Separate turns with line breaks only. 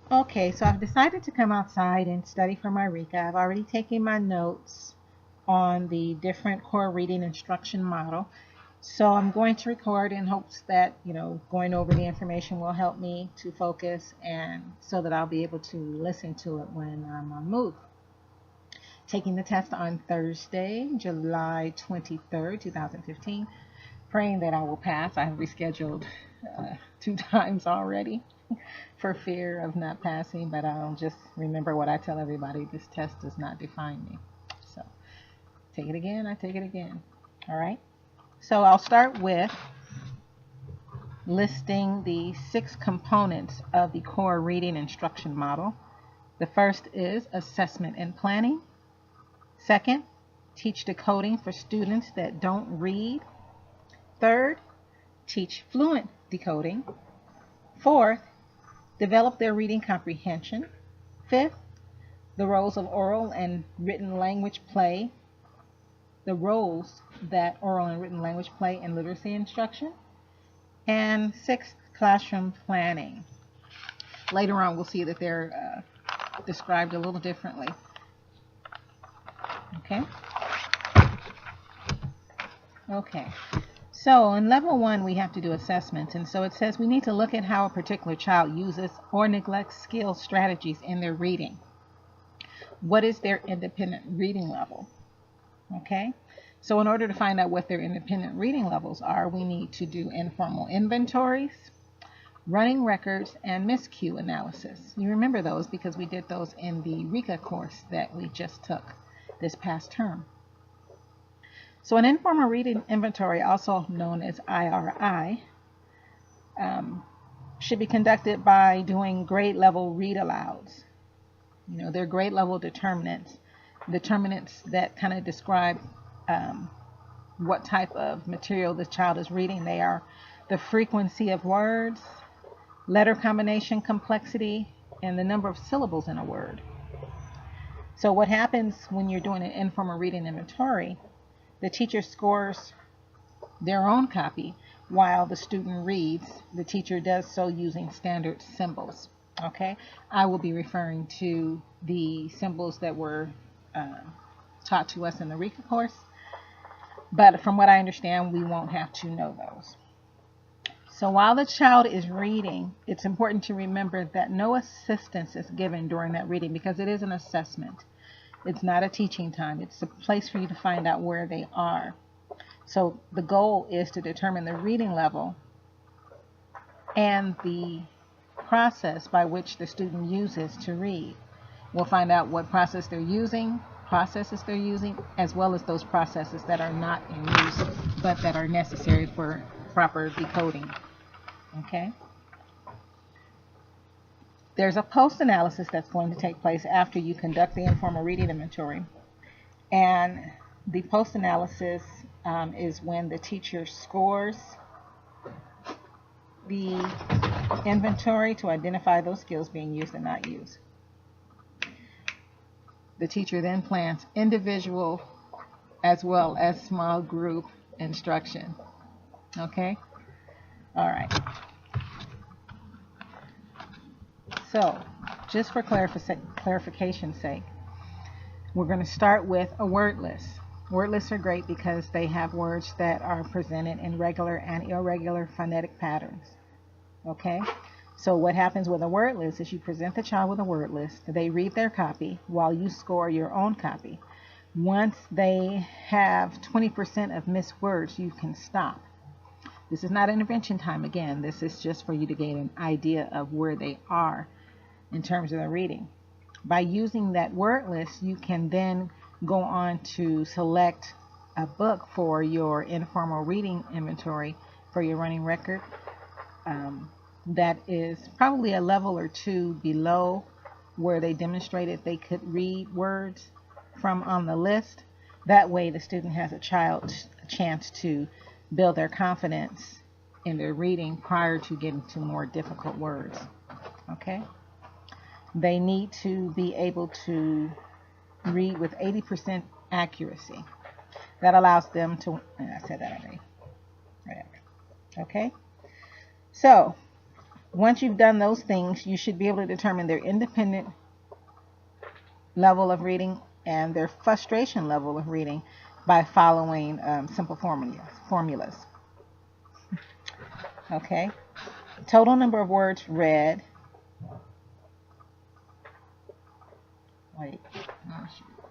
Okay, so I've decided to come outside and study for my RICA. I've already taken my notes on the different core reading instruction model. So I'm going to record in hopes that, going over the information will help me to focus and so that I'll be able to listen to it when I'm on move. Taking the test on Thursday, July 23rd, 2015. Praying that I will pass. I have rescheduled 2 times already for fear of not passing, but I'll just remember what I tell everybody: this test does not define me. So take it again, I take it again. All right. So I'll start with listing the 6 components of the core reading instruction model. The first is assessment and planning. Second, teach decoding for students that don't read. Third, teach fluent decoding. Fourth, develop their reading comprehension. Fifth, the roles of oral and written language play, the roles that oral and written language play in literacy instruction. And sixth, classroom planning. Later on, we'll see that they're described a little differently. Okay? Okay. So in level 1, we have to do assessments. And so it says we need to look at how a particular child uses or neglects skill strategies in their reading. What is their independent reading level? Okay. So in order to find out what their independent reading levels are, we need to do informal inventories, running records, and miscue analysis. You remember those because we did those in the RICA course that we just took this past term. So an informal reading inventory, also known as IRI, should be conducted by doing grade level read alouds. They're grade level determinants that kind of describe what type of material the child is reading. They are the frequency of words, letter combination complexity, and the number of syllables in a word. So what happens when you're doing an informal reading inventory, the teacher scores their own copy while the student reads. The teacher does so using standard symbols. Okay, I will be referring to the symbols that were taught to us in the RICA course, but from what I understand, we won't have to know those. So while the child is reading, it's important to remember that no assistance is given during that reading because it is an assessment. It's not a teaching time. It's a place for you to find out where they are. So the goal is to determine the reading level and the process by which the student uses to read. We'll find out what processes they're using, as well as those processes that are not in use, but that are necessary for proper decoding. Okay? There's a post-analysis that's going to take place after you conduct the informal reading inventory. And the post-analysis is when the teacher scores the inventory to identify those skills being used and not used. The teacher then plans individual as well as small group instruction. Okay? All right. So, just for clarification's sake, we're going to start with a word list. Word lists are great because they have words that are presented in regular and irregular phonetic patterns. Okay? So what happens with a word list is you present the child with a word list. They read their copy while you score your own copy. Once they have 20% of missed words, you can stop. This is not intervention time. Again, this is just for you to gain an idea of where they are in terms of the reading. By using that word list, you can then go on to select a book for your informal reading inventory for your running record. That is probably a level or 2 below where they demonstrated they could read words from on the list. That way the student has a chance to build their confidence in their reading prior to getting to more difficult words. Okay? They need to be able to read with 80% accuracy. That allows them to, I said that already. Right. Okay? So, Once you've done those things, you should be able to determine their independent level of reading and their frustration level of reading by following simple formulas. Okay. Total number of words read. Wait. Oh, shoot.